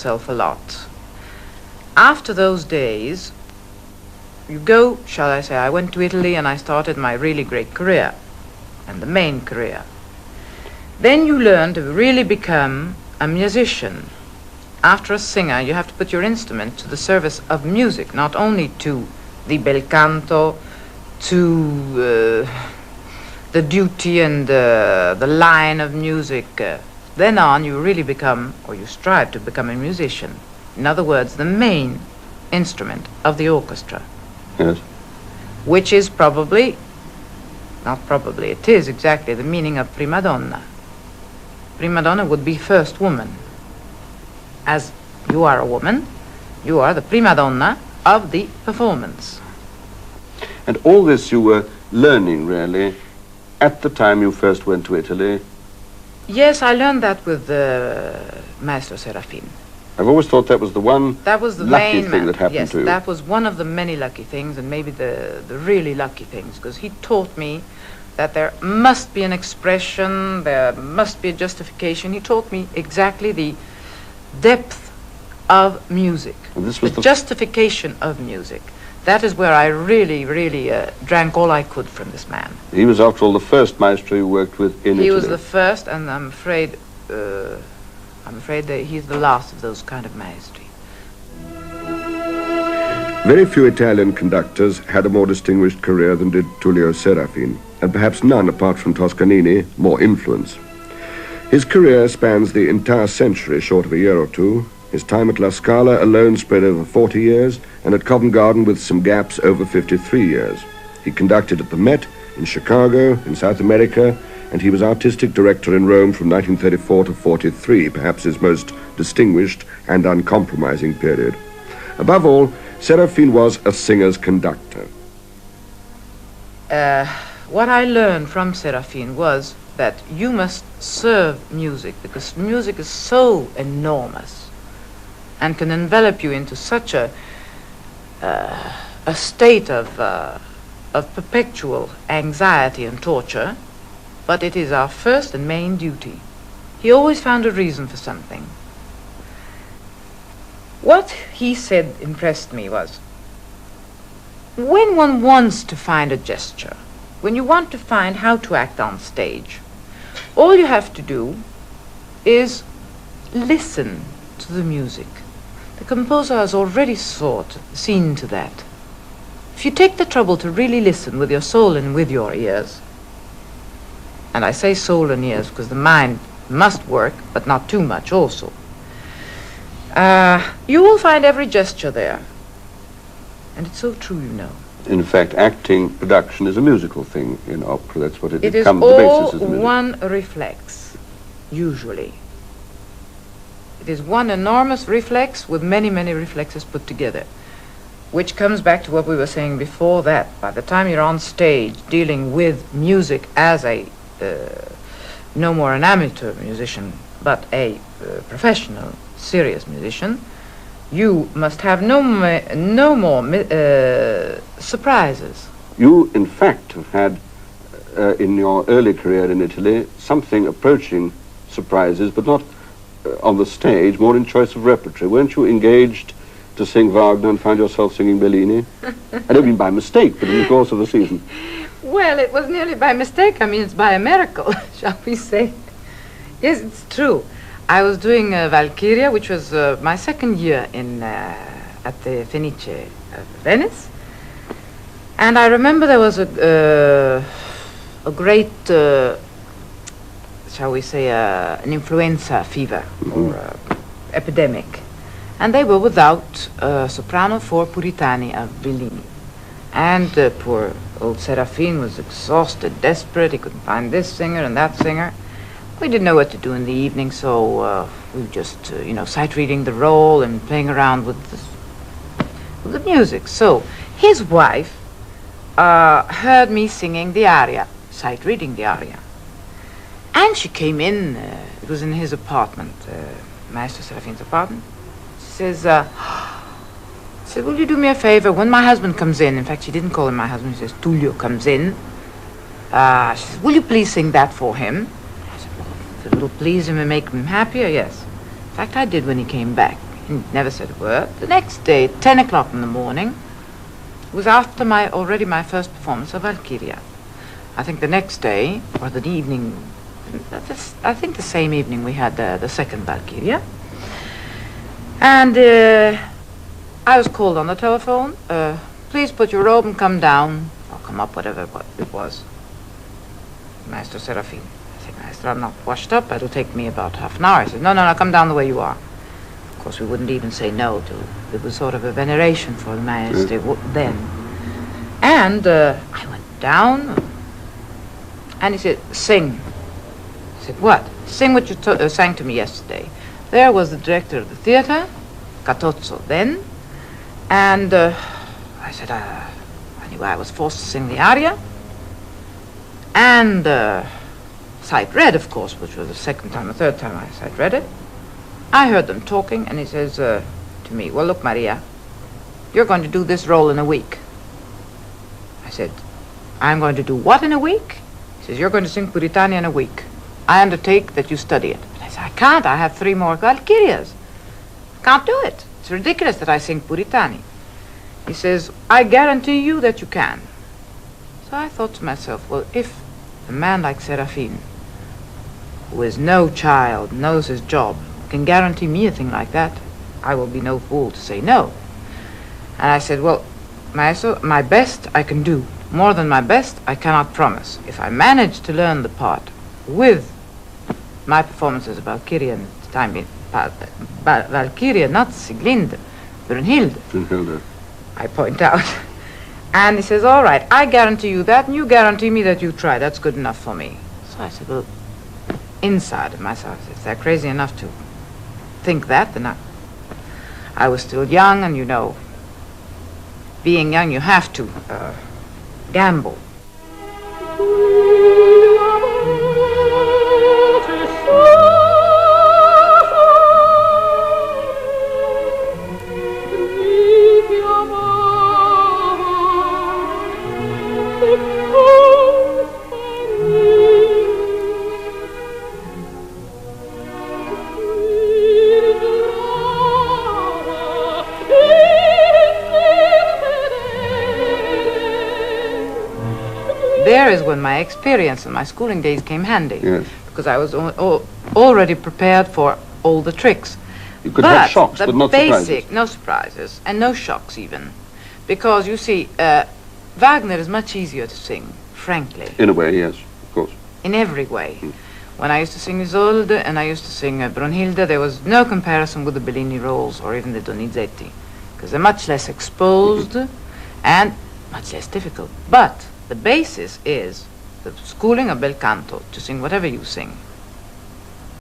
itself a lot. After those days, you go, shall I say, I went to Italy and I started my really great career, and the main career. Then you learn to really become a musician. After a singer, you have to put your instrument to the service of music, not only to the bel canto, to the duty and the line of music. Then on, you really become, or you strive to become a musician. In other words, the main instrument of the orchestra. Yes. Which is probably, not probably, it is exactly the meaning of prima donna. Prima donna would be first woman. As you are a woman, you are the prima donna of the performance. And all this you were learning, really, at the time you first went to Italy? Yes, I learned that with Maestro Serafin. I've always thought that was the one lucky main thing that happened to you. Yes, that was one of the many lucky things, and maybe the really lucky things, because he taught me that there must be an expression, there must be a justification. He taught me exactly the depth of music, and this was the justification of music. That is where I really, really drank all I could from this man. He was, after all, the first maestro you worked with in Italy. He was the first, and I'm afraid that he's the last of those kind of maestri. Very few Italian conductors had a more distinguished career than did Tullio Serafin, and perhaps none, apart from Toscanini, more influence. His career spans the entire century, short of a year or two. His time at La Scala alone spread over 40 years, and at Covent Garden with some gaps over 53 years. He conducted at the Met, in Chicago, in South America, and he was artistic director in Rome from 1934 to 43, perhaps his most distinguished and uncompromising period. Above all, Serafin was a singer's conductor. What I learned from Serafin was that you must serve music, because music is so enormous and can envelop you into such a state of perpetual anxiety and torture, but it is our first and main duty. He always found a reason for something. What he said impressed me was, when one wants to find a gesture, when you want to find how to act on stage, all you have to do is listen to the music. The composer has already seen to that. If you take the trouble to really listen with your soul and with your ears, and I say soul and ears because the mind must work, but not too much also, you will find every gesture there. And it's so true, you know. In fact, acting production is a musical thing in opera. That's what it is. Becomes It the is all basis of music. one reflex, usually. It is one enormous reflex with many, many reflexes put together, which comes back to what we were saying before, that by the time you're on stage dealing with music as a, no more an amateur musician, but a professional, serious musician, you must have no more surprises. You, in fact, have had, in your early career in Italy, something approaching surprises, but not on the stage, more in choice of repertory. Weren't you engaged to sing Wagner and find yourself singing Bellini? I don't mean by mistake, but in the course of the season. Well, it was nearly by mistake. I mean, it's by a miracle, shall we say. Yes, it's true. I was doing Valkyria, which was my second year at the Fenice of Venice. And I remember there was a great, shall we say, an influenza fever or epidemic. And they were without soprano for Puritani of Bellini. And poor old Serafin was exhausted, desperate. He couldn't find this singer and that singer. We didn't know what to do in the evening, so we were just, sight reading the role and playing around with the music. So his wife heard me singing the aria, sight reading the aria. And she came in, it was in his apartment, Maestro Serafin's apartment. She said, will you do me a favor? When my husband comes in fact, she didn't call him my husband, she says, Tullio comes in. She says, will you please sing that for him? I said, well, if it will please him and make him happier, yes. In fact, I did when he came back. Never said a word. The next day, 10 o'clock in the morning, was after already my first performance of Valkyria. I think the next day, or the evening, I think the same evening we had the second Valkyria. And I was called on the telephone, please put your robe and come down, or come up, whatever it was. Maestro Serafin. I said, Maestro, I'm not washed up, it'll take me about half an hour. He said, no, come down the way you are. Of course, we wouldn't even say no to, it was sort of a veneration for the Maestro then. And I went down, and he said, sing. I said, what? Sing what you sang to me yesterday. There was the director of the theater, Catozzo then, and I said, anyway, I was forced to sing the aria, and sight read, of course, which was the second time or third time I sight read it. I heard them talking, and he says to me, well, look, Maria, you're going to do this role in a week. I said, I'm going to do what in a week? He says, you're going to sing Puritani in a week. I undertake that you study it. But I said, I can't. I have 3 more Valkyrias. Can't do it. It's ridiculous that I sing Puritani. He says, I guarantee you that you can. So I thought to myself, well, if a man like Serafin, who is no child, knows his job, can guarantee me a thing like that, I will be no fool to say no. And I said, well, Maestro, my best I can do. More than my best, I cannot promise. If I manage to learn the part with my performances of Valkyria and time in Valkyria, not Sieglinde, Brunhilde. Brunhilde. I point out. And he says, all right, I guarantee you that, and you guarantee me that you try. That's good enough for me. So I said, well, inside of myself, if they're crazy enough to think that, then I was still young, and you know, being young, you have to gamble. There is when my experience and my schooling days came handy. Yes. Because I was already prepared for all the tricks. You could have shocks, but not surprises. No surprises, and no shocks even. Because, you see, Wagner is much easier to sing, frankly. In a way, yes, of course. In every way. When I used to sing Isolde and I used to sing Brunhilde, there was no comparison with the Bellini roles or even the Donizetti. Because they're much less exposed and much less difficult. But the basis is the schooling of bel canto, to sing whatever you sing.